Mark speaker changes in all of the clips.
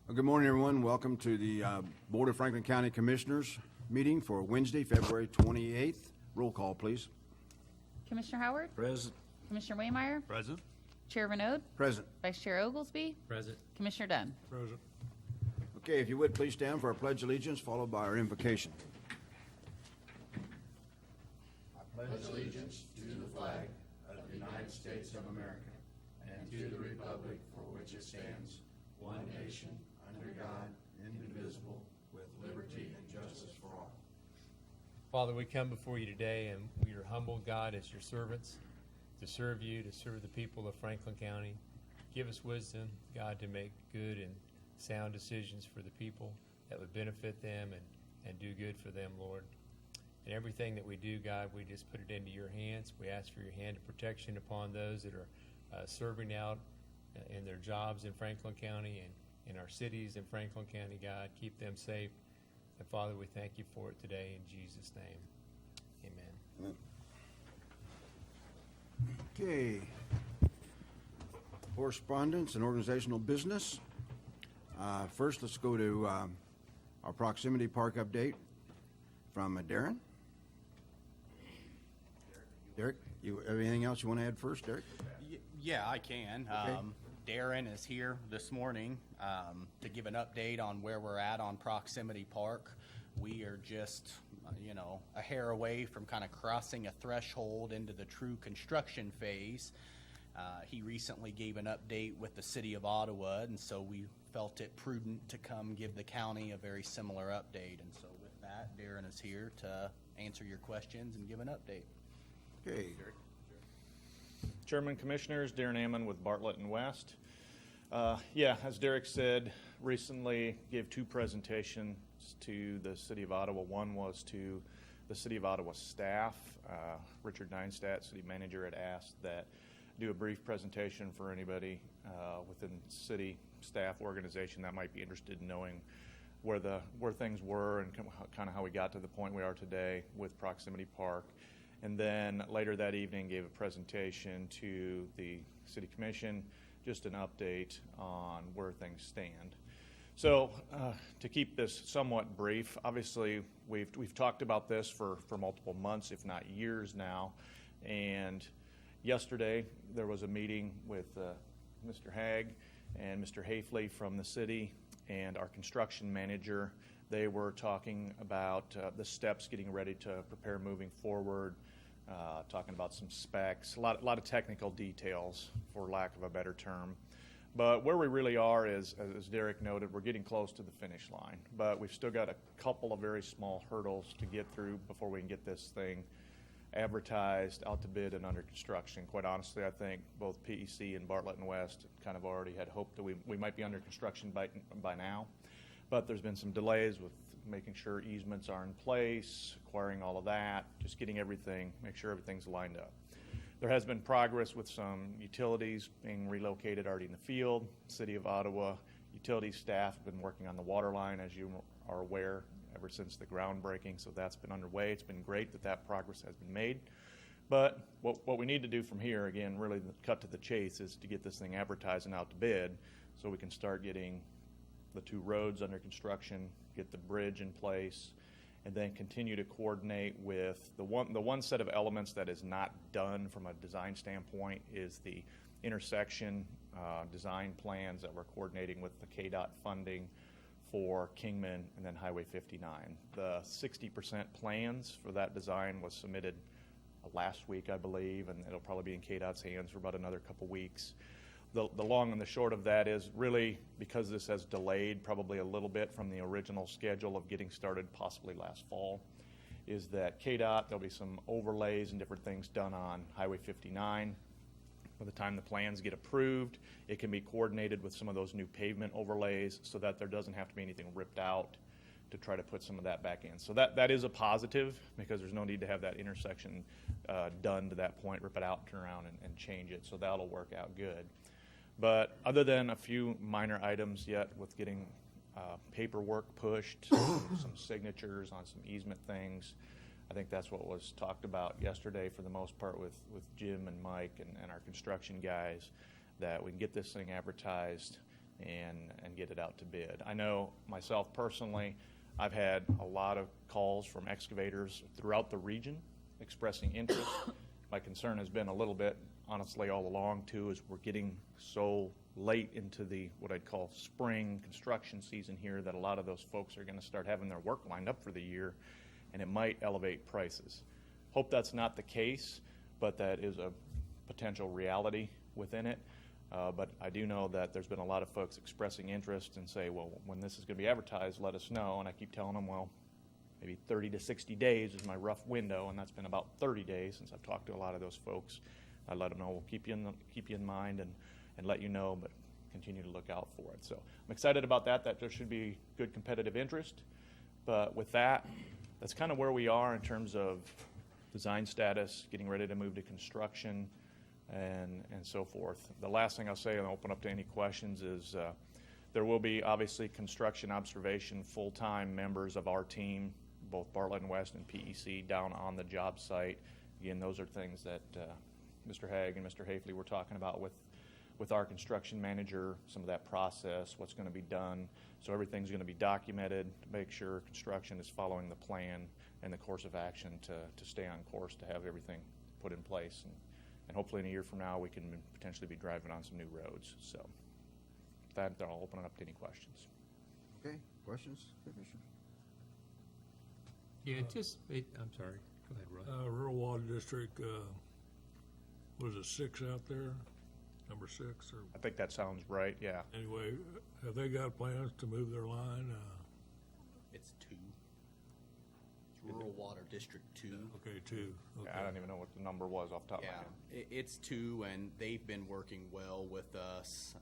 Speaker 1: Well, good morning, everyone. Welcome to the Board of Franklin County Commissioners meeting for Wednesday, February 28th. Roll call, please.
Speaker 2: Commissioner Howard?
Speaker 3: Present.
Speaker 2: Commissioner Waymire?
Speaker 3: Present.
Speaker 2: Chair Renaud?
Speaker 1: Present.
Speaker 2: Vice Chair Oglesby?
Speaker 3: Present.
Speaker 2: Commissioner Dunn?
Speaker 3: Present.
Speaker 1: Okay, if you would, please stand for our Pledge of Allegiance, followed by our invocation. I pledge allegiance to the flag of the United States of America and to the republic for which it stands, one nation, under God, indivisible, with liberty and justice for all.
Speaker 4: Father, we come before you today, and we are humbled, God, as your servants, to serve you, to serve the people of Franklin County. Give us wisdom, God, to make good and sound decisions for the people that would benefit them and do good for them, Lord. And everything that we do, God, we just put it into your hands. We ask for your hand of protection upon those that are serving out in their jobs in Franklin County and in our cities in Franklin County, God. Keep them safe. And Father, we thank you for it today in Jesus' name. Amen.
Speaker 1: Okay. Correspondence and organizational business. First, let's go to our proximity park update from Darren. Derek, you have anything else you want to add first, Derek?
Speaker 5: Yeah, I can.
Speaker 1: Okay.
Speaker 5: Darren is here this morning to give an update on where we're at on Proximity Park. We are just, a hair away from kind of crossing a threshold into the true construction phase. He recently gave an update with the City of Ottawa, and so we felt it prudent to come give the county a very similar update. And so with that, Darren is here to answer your questions and give an update.
Speaker 1: Okay.
Speaker 6: Chairman, Commissioners, Darren Ammon with Bartlett and West. As Derek said, recently gave two presentations to the City of Ottawa. One was to the City of Ottawa staff. Richard Neinstadt, City Manager, had asked that do a brief presentation for anybody within city staff organization that might be interested in knowing where things were and kind of how we got to the point we are today with Proximity Park. And then later that evening gave a presentation to the City Commission, just an update on where things stand. So to keep this somewhat brief, obviously we've talked about this for multiple months, if not years now. And yesterday there was a meeting with Mr. Haag and Mr. Hafley from the city and our construction manager. They were talking about the steps getting ready to prepare moving forward, talking about some specs, a lot of technical details, for lack of a better term. But where we really are is, as Derek noted, we're getting close to the finish line. But we've still got a couple of very small hurdles to get through before we can get this thing advertised, out to bid, and under construction. Quite honestly, I think both PEC and Bartlett and West kind of already had hoped that we might be under construction by now. But there's been some delays with making sure easements are in place, acquiring all of that, just getting everything, make sure everything's lined up. There has been progress with some utilities being relocated already in the field. City of Ottawa utility staff have been working on the water line, as you are aware, ever since the groundbreaking, so that's been underway. It's been great that progress has been made. But what we need to do from here, again, really the cut to the chase, is to get this thing advertised and out to bid so we can start getting the two roads under construction, get the bridge in place, and then continue to coordinate with the one set of elements that is not done from a design standpoint is the intersection design plans that we're coordinating with the KDOT funding for Kingman and then Highway 59. The 60% plans for that design was submitted last week, I believe, and it'll probably be in KDOT's hands for about another couple weeks. The long and the short of that is really because this has delayed probably a little bit from the original schedule of getting started possibly last fall, is that KDOT, there'll be some overlays and different things done on Highway 59. By the time the plans get approved, it can be coordinated with some of those new pavement overlays so that there doesn't have to be anything ripped out to try to put some of that back in. So that is a positive, because there's no need to have that intersection done to that point, rip it out, turn around and change it. So that'll work out good. But other than a few minor items yet with getting paperwork pushed, some signatures on some easement things, I think that's what was talked about yesterday for the most part with Jim and Mike and our construction guys, that we can get this thing advertised, and get it out to bid. I know myself personally, I've had a lot of calls from excavators throughout the region expressing interest. My concern has been a little bit, honestly, all along too, is we're getting so late into the, what I'd call spring construction season here, that a lot of those folks are going to start having their work lined up for the year, and it might elevate prices. Hope that's not the case, but that is a potential reality within it. But I do know that there's been a lot of folks expressing interest and say, well, when this is going to be advertised, let us know. And I keep telling them, well, maybe 30 to 60 days is my rough window, and that's been about 30 days since I've talked to a lot of those folks. I let them know, we'll keep you in mind and let you know, but continue to look out for it. So I'm excited about that there should be good competitive interest. But with that, that's kind of where we are in terms of design status, getting ready to move to construction, and so forth. The last thing I'll say, and I'll open up to any questions, is there will be obviously construction observation full-time members of our team, both Bartlett and West and PEC, down on the job site. Again, those are things that Mr. Haig and Mr. Hafley were talking about with our construction manager, some of that process, what's going to be done. So everything's going to be documented to make sure construction is following the plan and the course of action to stay on course, to have everything put in place. And hopefully in a year from now, we can potentially be driving on some new roads. So with that, I'll open it up to any questions.
Speaker 3: Okay, questions, Commissioner?
Speaker 4: You anticipate, I'm sorry, go ahead, Roy.
Speaker 7: Rural Water District, was it 6 out there? Number 6 or,
Speaker 6: I think that sounds right, yeah.
Speaker 7: anyway, have they got plans to move their line?
Speaker 5: It's 2. It's Rural Water District 2.
Speaker 7: Okay, 2, okay.
Speaker 6: I don't even know what the number was off the top of my
Speaker 5: Yeah,
Speaker 6: head.
Speaker 5: it's 2, and they've been working well with us,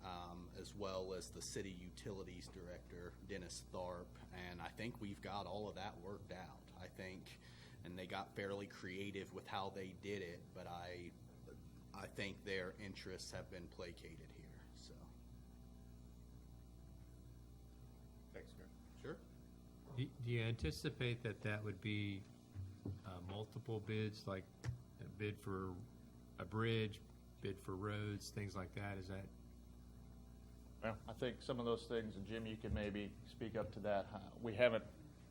Speaker 5: as well as the city utilities director, Dennis Tharp, and I think we've got all of that worked out. I think, and they got fairly creative with how they did it, but I think their interests have been placated here, so.
Speaker 6: Thanks, Gary.
Speaker 5: Sure.
Speaker 4: Do you anticipate that would be multiple bids, like a bid for a bridge, bid for roads, things like that? Is that?
Speaker 6: Well, I think some of those things, and Jim, you could maybe speak up to that. We haven't,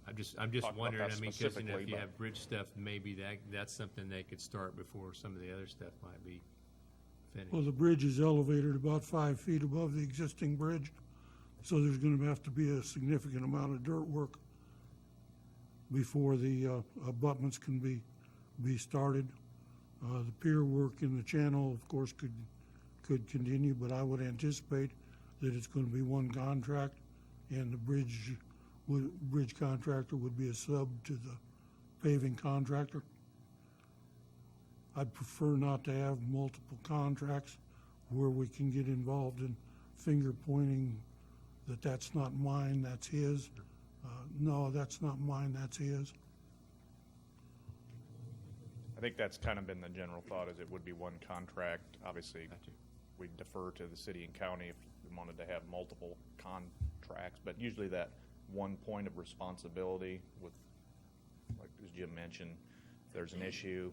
Speaker 4: I'm just
Speaker 6: Talk about
Speaker 4: wondering.
Speaker 6: that
Speaker 4: I mean, because
Speaker 6: specifically,
Speaker 4: if you
Speaker 6: but-
Speaker 4: have bridge stuff, maybe that's something they could start before some of the other stuff might be finished.
Speaker 8: Well, the bridge is elevated about 5 feet above the existing bridge, so there's going to have to be a significant amount of dirt work before the abutments can be started. The pier work in the channel, of course, could continue, but I would anticipate that it's going to be one contract, and the bridge contractor would be a sub to the paving contractor. I'd prefer not to have multiple contracts where we can get involved in finger pointing that that's not mine, that's his. No, that's not mine, that's his.
Speaker 6: I think that's kind of been the general thought, is it would be one contract. Obviously,
Speaker 4: Gotcha.
Speaker 6: we defer to the city and county if we wanted to have multiple contracts, but usually that one point of responsibility with, like as Jim mentioned, if there's an issue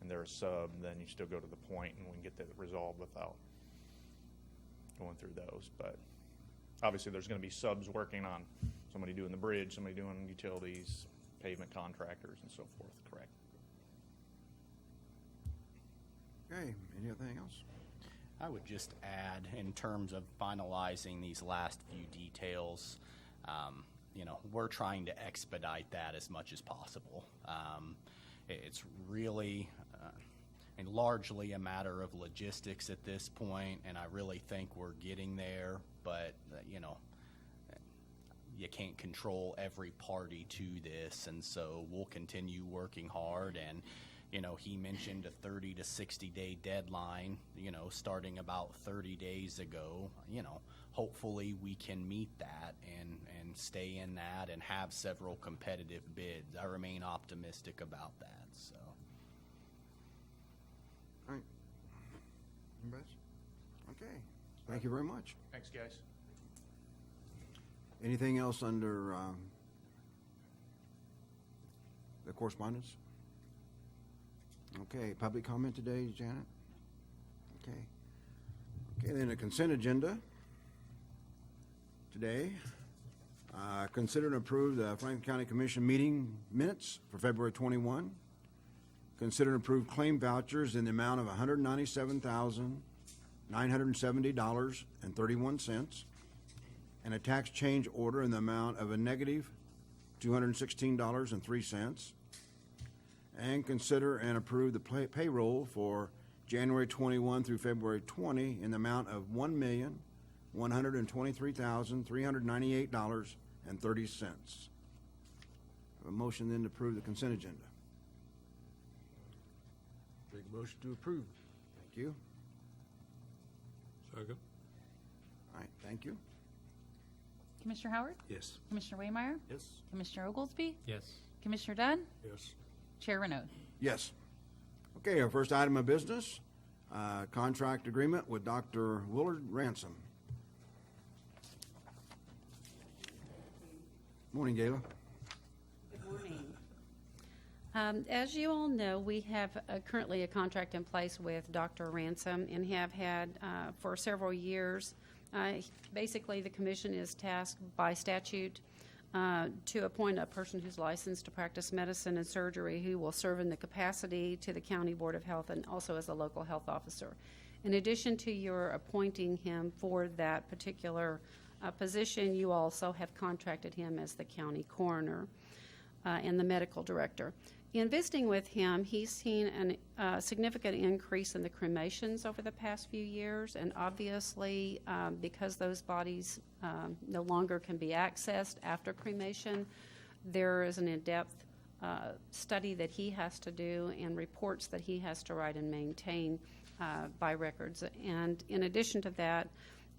Speaker 6: and they're a sub, then you still go to the point and we can get that resolved without going through those. But obviously there's going to be subs working on somebody doing the bridge, somebody doing utilities, pavement contractors and so forth, correct?
Speaker 3: Okay, anything else?
Speaker 5: I would just add, in terms of finalizing these last few details, we're trying to expedite that as much as possible. It's really and largely a matter of logistics at this point, and I really think we're getting there, but, you can't control every party to this, and so we'll continue working hard. And he mentioned a 30 to 60 day deadline, starting about 30 days ago. Hopefully we can meet that and stay in that and have several competitive bids. I remain optimistic about that, so.
Speaker 3: All right. Anybody else? Okay, thank you very much.
Speaker 6: Thanks, guys.
Speaker 3: Anything else under the correspondence? Okay, public comment today, Janet? Okay. Okay, then the consent agenda. today. Consider and approve the Franklin County Commission meeting minutes for February 21. Consider and approve claim vouchers in the amount of $197,970.31 and a tax change order in the amount of a negative $216.03. And consider and approve the payroll for January 21 through February 20 in the amount of $1,123,398.30. A motion then to approve the consent agenda.
Speaker 7: Make a motion to approve.
Speaker 3: Thank you.
Speaker 7: Second.
Speaker 3: All right, thank you.
Speaker 2: Commissioner Howard?
Speaker 7: Yes.
Speaker 2: Commissioner Waymire?
Speaker 7: Yes.
Speaker 2: Commissioner Oglesby?
Speaker 4: Yes.
Speaker 2: Commissioner Dunn?
Speaker 7: Yes.
Speaker 2: Chair Renaud.
Speaker 3: Yes. Okay, our first item of business, contract agreement with Dr. Willard Ransom. Morning, Gayla.
Speaker 9: Good morning. As you all know, we have currently a contract in place with Dr. Ransom and have had for several years. Basically, the commission is tasked by statute to appoint a person who's licensed to practice medicine and surgery who will serve in the capacity to the County Board of Health and also as a local health officer. In addition to your appointing him for that particular position, you also have contracted him as the county coroner and the medical director. In visiting with him, he's seen a significant increase in the cremations over the past few years, and obviously, because those bodies no longer can be accessed after cremation, there is an in-depth study that he has to do and reports that he has to write and maintain by records. And in addition to that,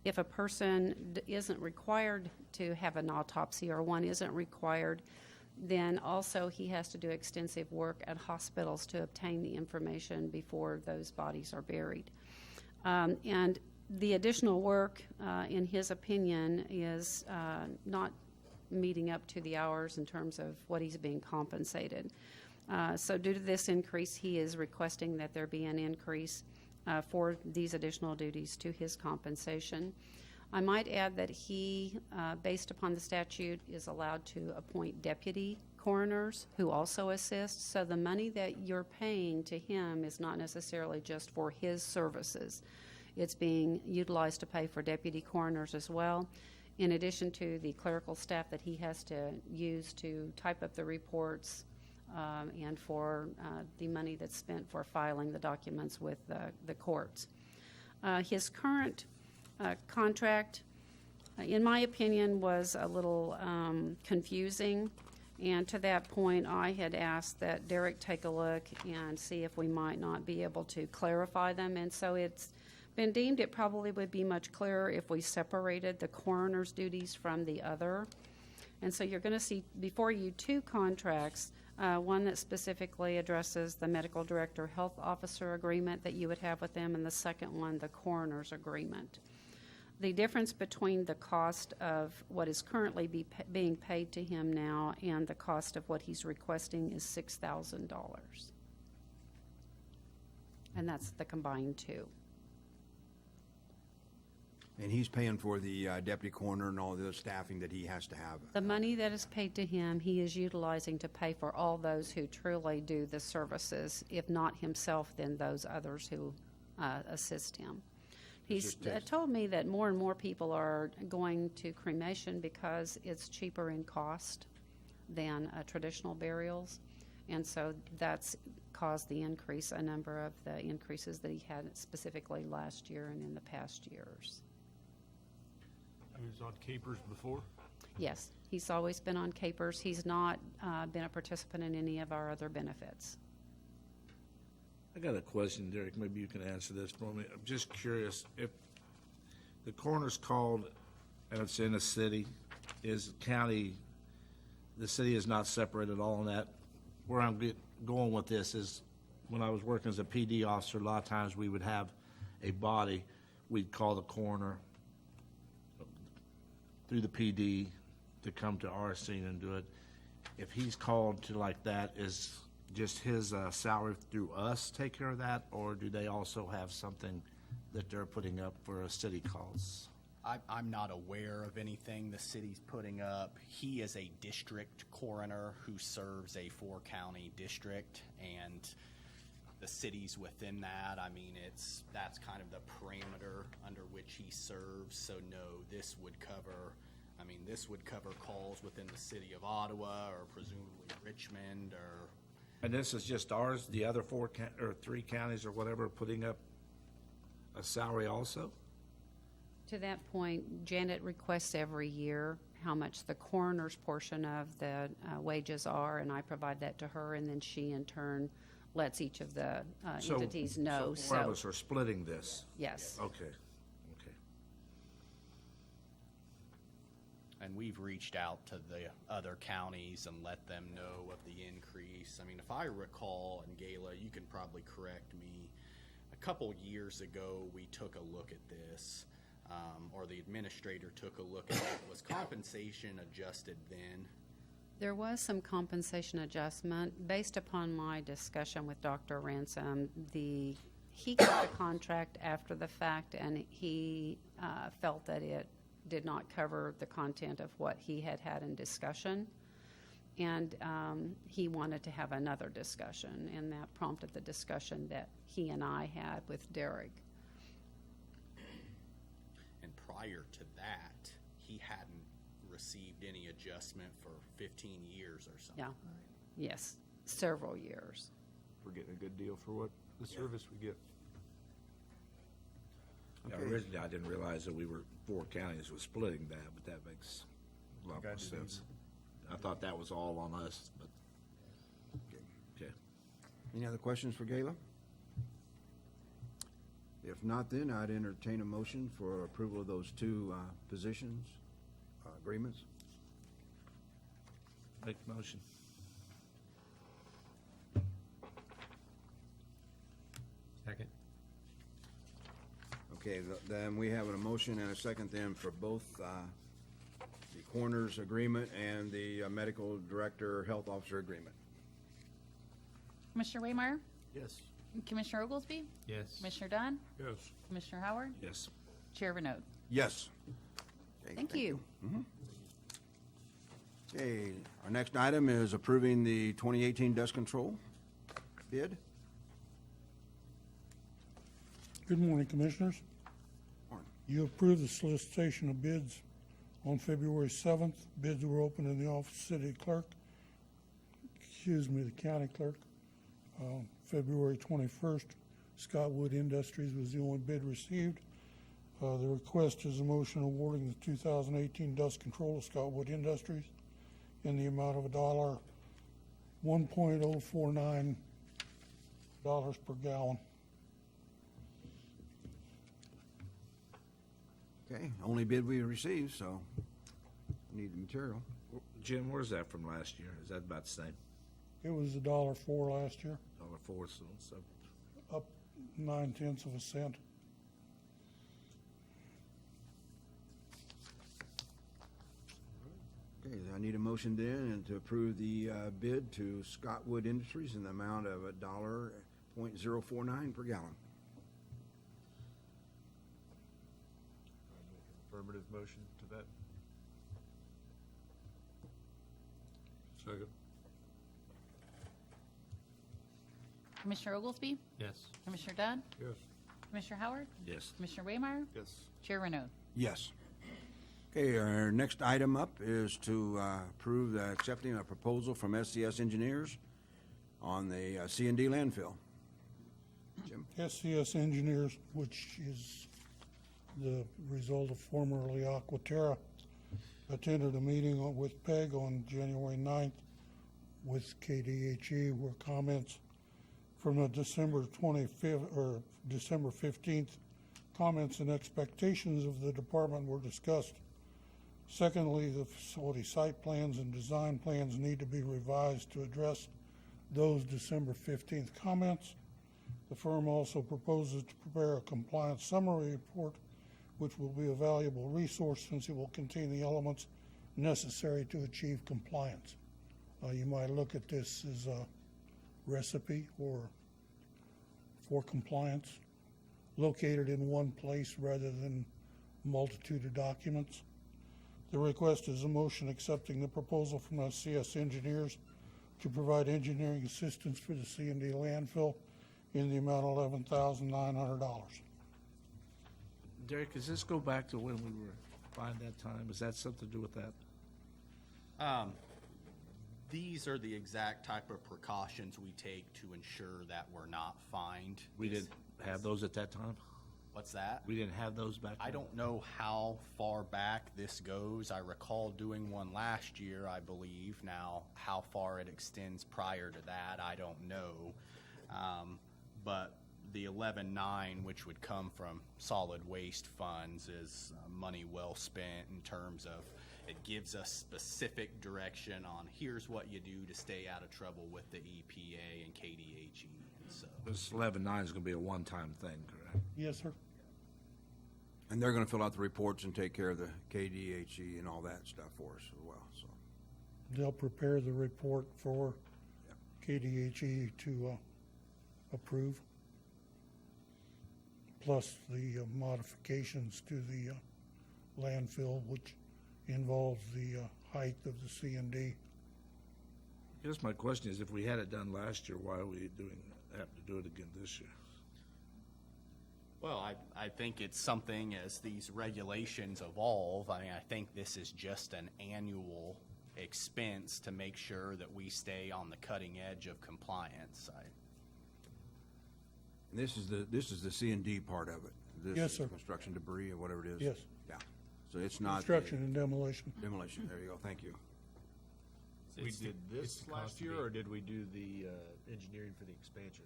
Speaker 9: if a person isn't required to have an autopsy or one isn't required, then also he has to do extensive work at hospitals to obtain the information before those bodies are buried. And the additional work, in his opinion, is not meeting up to the hours in terms of what he's being compensated. So due to this increase, he is requesting that there be an increase for these additional duties to his compensation. I might add that he, based upon the statute, is allowed to appoint deputy coroners who also assist. So the money that you're paying to him is not necessarily just for his services. It's being utilized to pay for deputy coroners as well, in addition to the clerical staff that he has to use to type up the reports and for the money that's spent for filing the documents with the courts. His current contract, in my opinion, was a little confusing, and to that point I had asked that Derek take a look and see if we might not be able to clarify them, and so it's been deemed it probably would be much clearer if we separated the coroner's duties from the other. And so you're going to see before you two contracts, one that specifically addresses the medical director health officer agreement that you would have with them, and the second one, the coroner's agreement. The difference between the cost of what is currently being paid to him now and the cost of what he's requesting is $6,000. And that's the combined two.
Speaker 3: And he's paying for the deputy coroner and all the staffing that he has to have.
Speaker 9: The money that is paid to him, he is utilizing to pay for all those who truly do the services. If not himself, then those others who assist him. He's told me that more and more people are going to cremation because it's cheaper in cost than traditional burials. And so that's caused the increase, a number of the increases that he had specifically last year and in the past years.
Speaker 7: He was on Capers before?
Speaker 9: Yes, he's always been on Capers. He's not been a participant in any of our other benefits.
Speaker 10: I got a question, Derek. Maybe you can answer this for me. I'm just curious, if the coroner's called and it's in a city, is the city is not separate at all in that? Where I'm going with this is when I was working as a PD officer, a lot of times we would have a body, we'd call the coroner through the PD to come to our scene and do it. If he's called to like that, is just his salary through us take care of that, or do they also have something that they're putting up for city calls?
Speaker 5: I'm not aware of anything the city's putting up. He is a district coroner who serves a 4-county district, and the cities within that, I mean, that's kind of the parameter under which he serves. So no, this would cover calls within the city of Ottawa or presumably Richmond or.
Speaker 10: And this is just ours, the other 3 counties or whatever putting up a salary also?
Speaker 9: To that point, Janet requests every year how much the coroner's portion of the wages are, and I provide that to her, and then she in turn lets each of the entities know.
Speaker 10: So 4 of us are splitting this?
Speaker 9: Yes.
Speaker 10: Okay.
Speaker 5: And we've reached out to the other counties and let them know of the increase. I mean, if I recall, and Gayla, you can probably correct me, a couple years ago, we took a look at this, or the administrator took a look at it. Was compensation adjusted then?
Speaker 9: There was some compensation adjustment. Based upon my discussion with Dr. Ransom, he got the contract after the fact, and he felt that it did not cover the content of what he had in discussion. And he wanted to have another discussion, and that prompted the discussion that he and I had with Derek.
Speaker 5: And prior to that, he hadn't received any adjustment for 15 years or something.
Speaker 9: Yeah. Yes, several years.
Speaker 6: We're getting a good deal for what the service we get.
Speaker 10: Yeah, originally, I didn't realize that we were 4 counties was splitting that, but that makes a lot more sense. I thought that was all on us, but, okay.
Speaker 3: Any other questions for Gayla? If not, then I'd entertain a motion for approval of those 2 positions, agreements.
Speaker 10: Make the motion.
Speaker 4: Second.
Speaker 3: Okay, then we have a motion and a second then for both the coroner's agreement and the medical director, health officer agreement.
Speaker 2: Commissioner Waymire?
Speaker 1: Yes.
Speaker 2: Commissioner Oglesby?
Speaker 4: Yes.
Speaker 2: Commissioner Dunn?
Speaker 7: Yes. Commissioner
Speaker 2: Commissioner Howard?
Speaker 10: Yes.
Speaker 2: Chair Renaud.
Speaker 3: Yes. Okay,
Speaker 2: Thank you.
Speaker 3: Okay, our next item is approving the 2018 dust control bid.
Speaker 8: Good morning, Commissioners.
Speaker 3: Morning.
Speaker 8: You approved the solicitation of bids on February 7th. Bids were opened in the office of the county clerk. February 21st, Scottwood Industries was the only bid received. The request is a motion awarding the 2018 dust control to Scottwood Industries in the amount of $1.049 per gallon.
Speaker 3: Okay, only bid we received, so we need the material.
Speaker 10: Jim, where's that from last year? Is that about the same?
Speaker 8: It was $1.04 last year,
Speaker 10: $1.04, so
Speaker 8: up 0.9 cents.
Speaker 3: Okay, I need a motion then and to approve the bid to Scottwood Industries in the amount of $1.049 per gallon.
Speaker 6: Affirmative motion to that.
Speaker 7: Second.
Speaker 2: Commissioner Oglesby?
Speaker 4: Yes.
Speaker 2: Commissioner Dunn?
Speaker 7: Yes.
Speaker 2: Commissioner Howard?
Speaker 10: yes.
Speaker 2: Commissioner Waymire?
Speaker 6: Yes.
Speaker 2: Chair Renaud.
Speaker 3: Yes. Okay, our next item up is to approve accepting a proposal from SCS Engineers on the C&D landfill. Jim?
Speaker 8: SCS Engineers, which is the result of formerly Aquaterra, attended a meeting with PEG on January 9th with KDHE where comments from the December 25th or December 15th comments and expectations of the department were discussed. Secondly, the facility site plans and design plans need to be revised to address those December 15th comments. The firm also proposes to prepare a compliance summary report, which will be a valuable resource since it will contain the elements necessary to achieve compliance. You might look at this as a recipe for compliance, located in one place rather than multitude of documents. The request is a motion accepting the proposal from SCS Engineers to provide engineering assistance for the C&D landfill in the amount of $11,900.
Speaker 10: Derek, does this go back to when we were fined that time? Is that something to do with that?
Speaker 5: These are the exact type of precautions we take to ensure that we're not fined.
Speaker 10: We didn't have those at that time?
Speaker 5: What's that?
Speaker 10: We didn't have those back then?
Speaker 5: I don't know how far back this goes. I recall doing one last year, I believe. Now, how far it extends prior to that, I don't know. But the 11.9, which would come from solid waste funds, is money well spent in terms of it gives us specific direction on here's what you do to stay out of trouble with the EPA and KDHE. And so
Speaker 10: This 11.9 is going to be a one-time thing, correct?
Speaker 8: Yes, sir.
Speaker 3: And they're going to fill out the reports and take care of the KDHE and all that stuff for us as well, so.
Speaker 8: They'll prepare the report for KDHE to approve, plus the modifications to the landfill, which involves the height of the C&D.
Speaker 10: I guess my question is, if we had it done last year, why are we have to do it again this year?
Speaker 5: well, I think it's something as these regulations evolve. I mean, I think this is just an annual expense to make sure that we stay on the cutting edge of compliance.
Speaker 3: And this is the C&D part of it. This
Speaker 8: Yes,
Speaker 3: is
Speaker 8: sir.
Speaker 3: Construction debris or whatever it is.
Speaker 8: Yes.
Speaker 3: Yeah. So it's not.
Speaker 8: Construction and demolition.
Speaker 3: Demolition, there you go, thank you.
Speaker 11: We
Speaker 4: It's the-
Speaker 11: did
Speaker 4: it's
Speaker 11: this
Speaker 4: the
Speaker 11: last
Speaker 4: cost of
Speaker 11: year,
Speaker 4: being-
Speaker 11: or did we do the engineering for the expansion?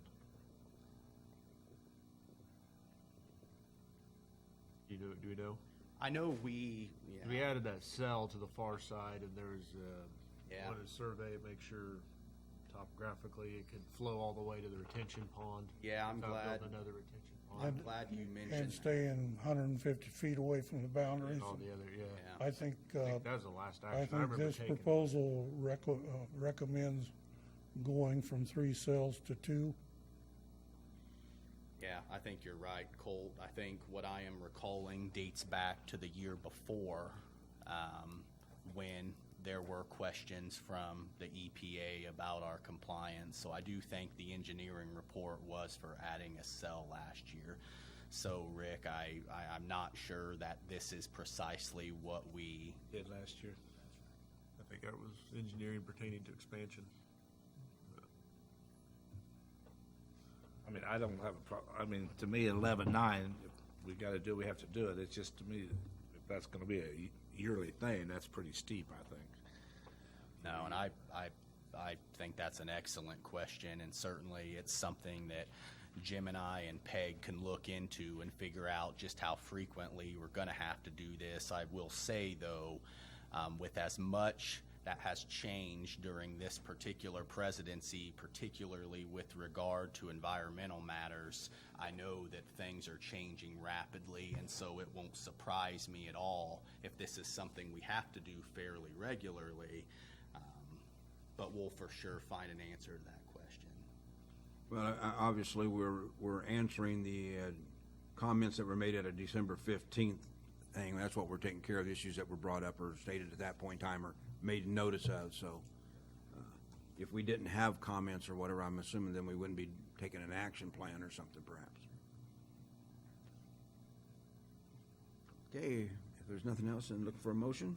Speaker 11: Do we know?
Speaker 5: I know we,
Speaker 11: We added that cell to the far side, and there's
Speaker 5: Yeah.
Speaker 11: wanted to survey, make sure topographically it could flow all the way to the retention pond.
Speaker 5: Yeah, I'm
Speaker 11: without
Speaker 5: glad-
Speaker 11: building another retention
Speaker 5: I'm
Speaker 11: pond.
Speaker 5: glad you mentioned
Speaker 8: And
Speaker 5: that.
Speaker 8: staying 150 feet away from the boundaries.
Speaker 11: And all the other, yeah.
Speaker 5: Yeah.
Speaker 8: I think,
Speaker 11: I think that was the last
Speaker 8: I
Speaker 11: action I
Speaker 8: think
Speaker 11: remember
Speaker 8: this
Speaker 11: taking.
Speaker 8: proposal recommends going from 3 cells to 2.
Speaker 5: Yeah, I think you're right, Colt. I think what I am recalling dates back to the year before, when there were questions from the EPA about our compliance. So I do think the engineering report was for adding a cell last year. So Rick, I'm not sure that this is precisely what we,
Speaker 10: Did last year.
Speaker 11: I think that was engineering pertaining to expansion.
Speaker 10: I mean, I don't have a problem. I mean, to me, 11.9, if we got to do it, we have to do it. It's just, to me, if that's going to be a yearly thing, that's pretty steep, I think.
Speaker 5: no, and I think that's an excellent question, and certainly it's something that Jim and I and Peg can look into and figure out just how frequently we're going to have to do this. I will say, though, with as much that has changed during this particular presidency, particularly with regard to environmental matters, I know that things are changing rapidly, and so it won't surprise me at all if this is something we have to do fairly regularly, but we'll for sure find an answer to that question.
Speaker 3: Well, obviously, we're answering the comments that were made at a December 15th thing. That's what we're taking care of, the issues that were brought up or stated at that point in time or made notice of. So if we didn't have comments or whatever, I'm assuming then we wouldn't be taking an action plan or something, perhaps. Okay, if there's nothing else, then look for a motion.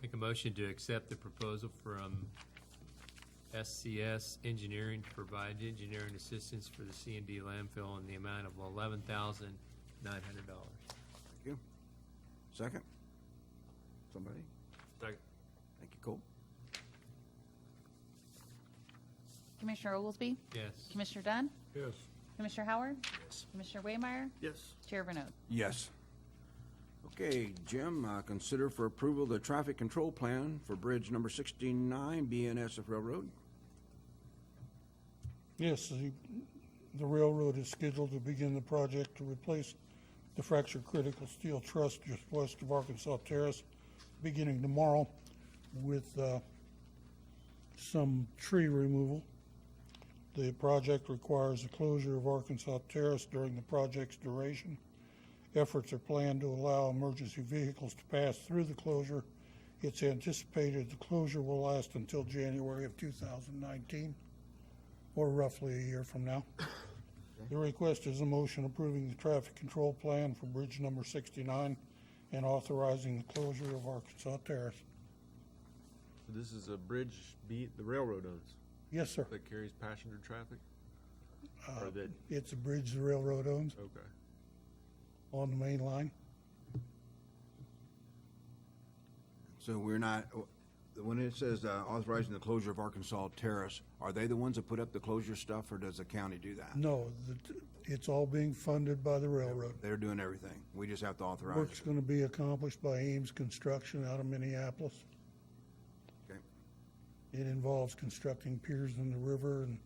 Speaker 4: Make a motion to accept the proposal from SCS Engineering to provide engineering assistance for the C&D landfill in the amount of $11,900.
Speaker 3: Thank you. Second? Somebody?
Speaker 11: Second.
Speaker 3: Thank you, Cole.
Speaker 2: Commissioner Oglesby?
Speaker 4: Yes.
Speaker 2: Commissioner Dunn?
Speaker 7: Yes.
Speaker 2: Commissioner Howard? Commissioner Waymire?
Speaker 11: Yes.
Speaker 2: Chair Bernot?
Speaker 3: Yes. Okay, Jim, consider for approval the traffic control plan for bridge number 69, BNSF Railroad.
Speaker 8: Yes, the railroad is scheduled to begin the project to replace the fractured critical steel truss just west of Arkansas Terrace, beginning tomorrow with some tree removal. The project requires the closure of Arkansas Terrace during the project's duration efforts are planned to allow emergency vehicles to pass through the closure. It's anticipated the closure will last until January of 2019, or roughly a year from now. The request is a motion approving the traffic control plan for bridge number 69 and authorizing the closure of Arkansas Terrace.
Speaker 11: This is a bridge the railroad owns
Speaker 8: Yes, sir.
Speaker 11: that carries passenger traffic? Or that,
Speaker 8: It's a bridge the railroad owns
Speaker 11: okay.
Speaker 8: on the main line.
Speaker 3: So we're not, when it says authorizing the closure of Arkansas Terrace, are they the ones that put up the closure stuff, or does the county do that?
Speaker 8: No, it's all being funded by the railroad.
Speaker 3: They're doing everything. We just have to authorize
Speaker 8: Work's
Speaker 3: it.
Speaker 8: going to be accomplished by Ames Construction out of Minneapolis.
Speaker 3: Okay.
Speaker 8: It involves constructing piers in the river and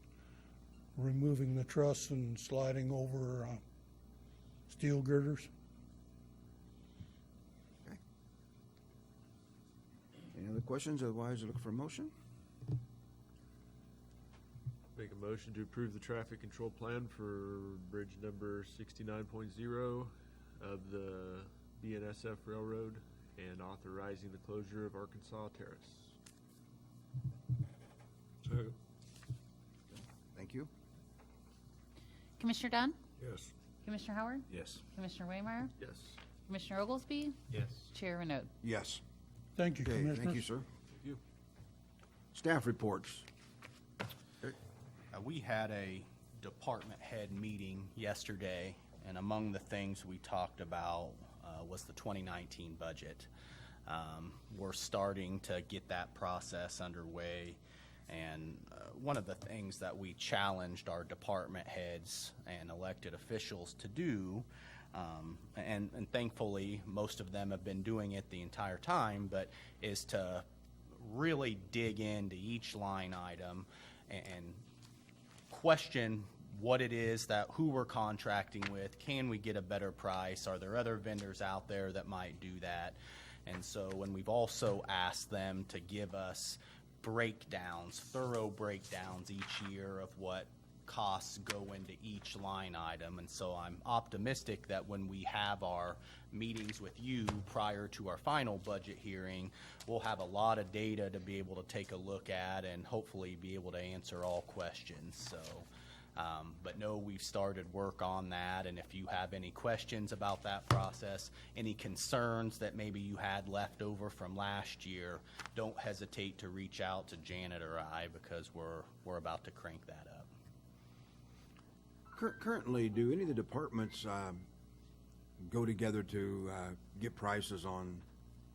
Speaker 8: removing the truss and sliding over steel girders.
Speaker 3: Any other questions? Otherwise, look for a motion.
Speaker 11: Make a motion to approve the traffic control plan for bridge number 69.0 of the BNSF Railroad and authorizing the closure of Arkansas Terrace.
Speaker 7: Second.
Speaker 3: Thank you.
Speaker 2: Commissioner Dunn?
Speaker 7: Yes.
Speaker 2: Commissioner Howard?
Speaker 10: Yes.
Speaker 2: Commissioner Waymire?
Speaker 11: Yes.
Speaker 2: Commissioner Oglesby?
Speaker 4: Yes.
Speaker 2: Chair Renaud.
Speaker 3: Yes.
Speaker 8: Thank you,
Speaker 3: Okay,
Speaker 8: Commissioners.
Speaker 3: thank you, sir.
Speaker 11: Thank you.
Speaker 3: Staff reports.
Speaker 5: We had a department head meeting yesterday, and among the things we talked about was the 2019 budget. We're starting to get that process underway, and one of the things that we challenged our department heads and elected officials to do, and thankfully most of them have been doing it the entire time, but is to really dig into each line item and question what it is that who we're contracting with. Can we get a better price? Are there other vendors out there that might do that? And so when we've also asked them to give us breakdowns, thorough breakdowns each year of what costs go into each line item. And so I'm optimistic that when we have our meetings with you prior to our final budget hearing, we'll have a lot of data to be able to take a look at and hopefully be able to answer all questions. So, but no, we've started work on that, and if you have any questions about that process, any concerns that maybe you had left over from last year, don't hesitate to reach out to Janet or I, because we're about to crank that up.
Speaker 3: Currently, do any of the departments go together to get prices on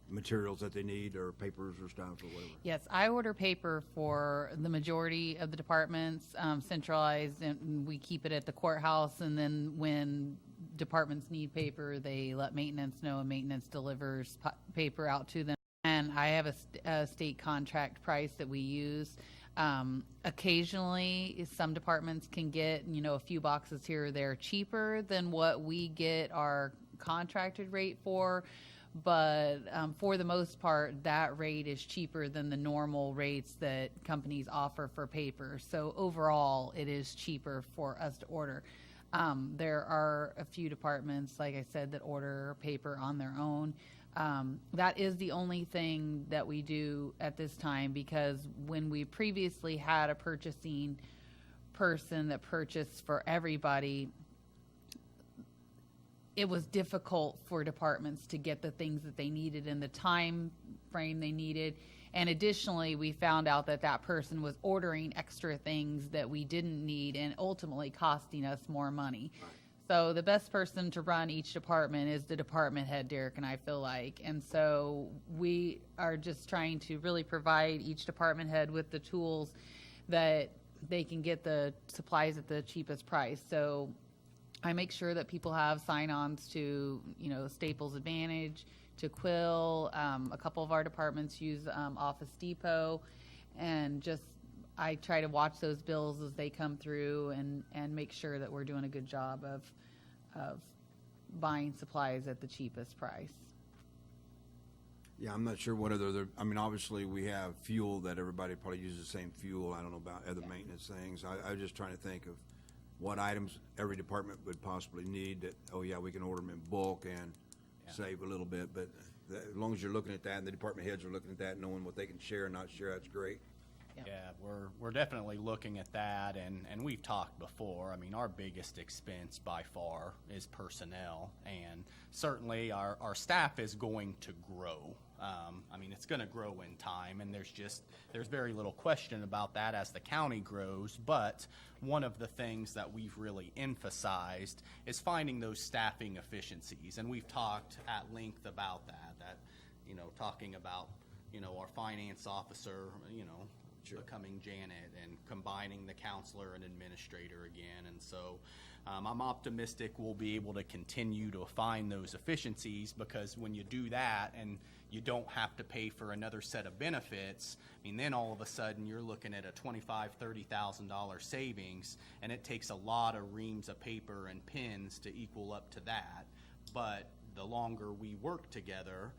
Speaker 3: materials that they need, or papers or stuff or whatever?
Speaker 2: Yes, I order paper for the majority of the departments, centralized, and we keep it at the courthouse. And then when departments need paper, they let maintenance know, and maintenance delivers paper out to them. And I have a state contract price that we use. Occasionally, some departments can get, a few boxes here or there cheaper than what we get our contracted rate for. But for the most part, that rate is cheaper than the normal rates that companies offer for paper. So overall, it is cheaper for us to order. There are a few departments, like I said, that order paper on their own. That is the only thing that we do at this time, because when we previously had a purchasing person that purchased for everybody, it was difficult for departments to get the things that they needed in the time frame they needed. And additionally, we found out that that person was ordering extra things that we didn't need and ultimately costing us more money. Right. So the best person to run each department is the department head, Derek and I feel like. And so we are just trying to really provide each department head with the tools that they can get the supplies at the cheapest price. So I make sure that people have sign-ons to, Staples Advantage, to Quill. A couple of our departments use Office Depot, and I try to watch those bills as they come through and make sure that we're doing a good job of buying supplies at the cheapest price.
Speaker 3: Yeah, I'm not sure what obviously we have fuel that everybody probably uses the same fuel. I don't know about other maintenance things. I was just trying to think of what items every department would possibly need that, oh yeah, we can order them in bulk and save a little bit, but as long as you're looking at that and the department heads are looking at that, knowing what they can share and not share, that's great.
Speaker 5: Yeah, we're definitely looking at that, and we've talked before. I mean, our biggest expense by far is personnel, and certainly our staff is going to grow. I mean, it's going to grow in time, and there's very little question about that as the county grows, but one of the things that we've really emphasized is finding those staffing efficiencies, and we've talked at length about that, talking about, our finance officer, becoming Janet and combining the counselor and administrator again. And so I'm optimistic we'll be able to continue to find those efficiencies, because when you do that and you don't have to pay for another set of benefits, I mean, then all of a sudden you're looking at a $25,000, $30,000 savings, and it takes a lot of reams of paper and pens to equal up to that. But the longer we work together,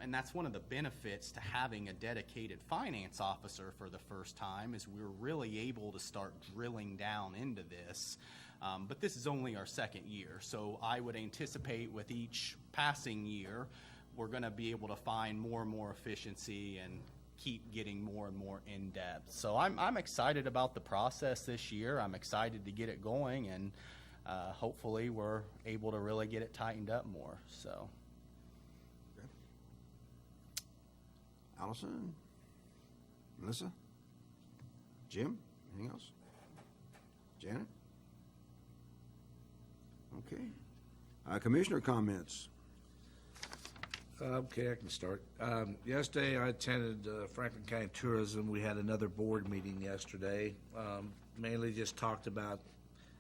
Speaker 5: and that's one of the benefits to having a dedicated finance officer for the first time, is we're really able to start drilling down into this. But this is only our second year, so I would anticipate with each passing year, we're going to be able to find more and more efficiency and keep getting more and more in depth. So I'm excited about the process this year. I'm excited to get it going, and hopefully we're able to really get it tightened up more. So.
Speaker 3: Allison? Melissa? Jim? Anything else? Janet? Okay. Commissioner comments.
Speaker 10: Okay, I can start. Yesterday, I attended Franklin County Tourism. We had another board meeting yesterday. Mainly just talked about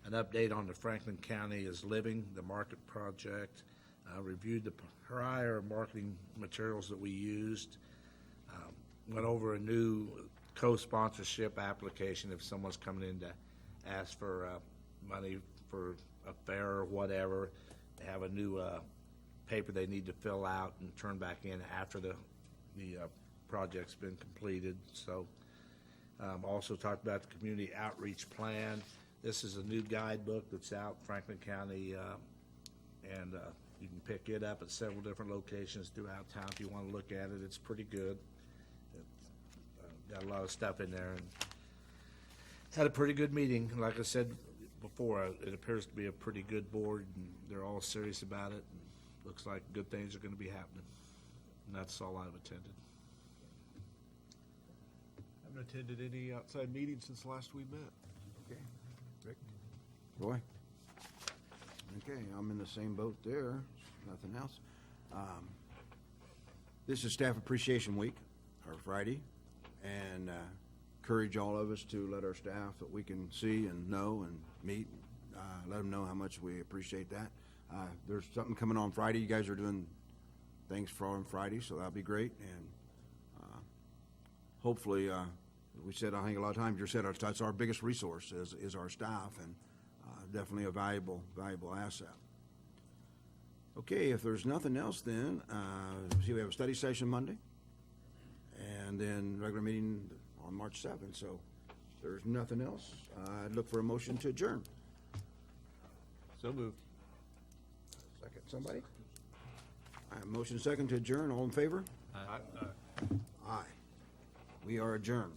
Speaker 10: an update on the Franklin County is Living, the market project. Reviewed the prior marketing materials that we used. Went over a new co-sponsorship application if someone's coming in to ask for money for a fair or whatever. They have a new paper they need to fill out and turn back in after the project's been completed. So also talked about the community outreach plan. This is a new guidebook that's out Franklin County, and you can pick it up at several different locations throughout town if you want to look at it. It's pretty good. Got a lot of stuff in there, and had a pretty good meeting. Like I said before, it appears to be a pretty good board, and they're all serious about it. And looks like good things are going to be happening, and that's all I've attended.
Speaker 11: I haven't attended any outside meetings since last we met.
Speaker 3: Okay. Rick? Roy? Okay, I'm in the same boat there. Nothing else. This is Staff Appreciation Week, or Friday, and encourage all of us to let our staff that we can see and know and meet, let them know how much we appreciate that. There's something coming on Friday. You guys are doing things for on Friday, so that'll be great. And hopefully, we said, I think a lot of times you said that's our biggest resource is our staff, and definitely a valuable asset. Okay, if there's nothing else, then see, we have a study session Monday, and then regular meeting on March 7th. So if there's nothing else, I'd look for a motion to adjourn.
Speaker 11: So moved.
Speaker 3: Second, somebody? Motion second to adjourn. All in favor?
Speaker 11: Aye.
Speaker 3: Aye. We are adjourned.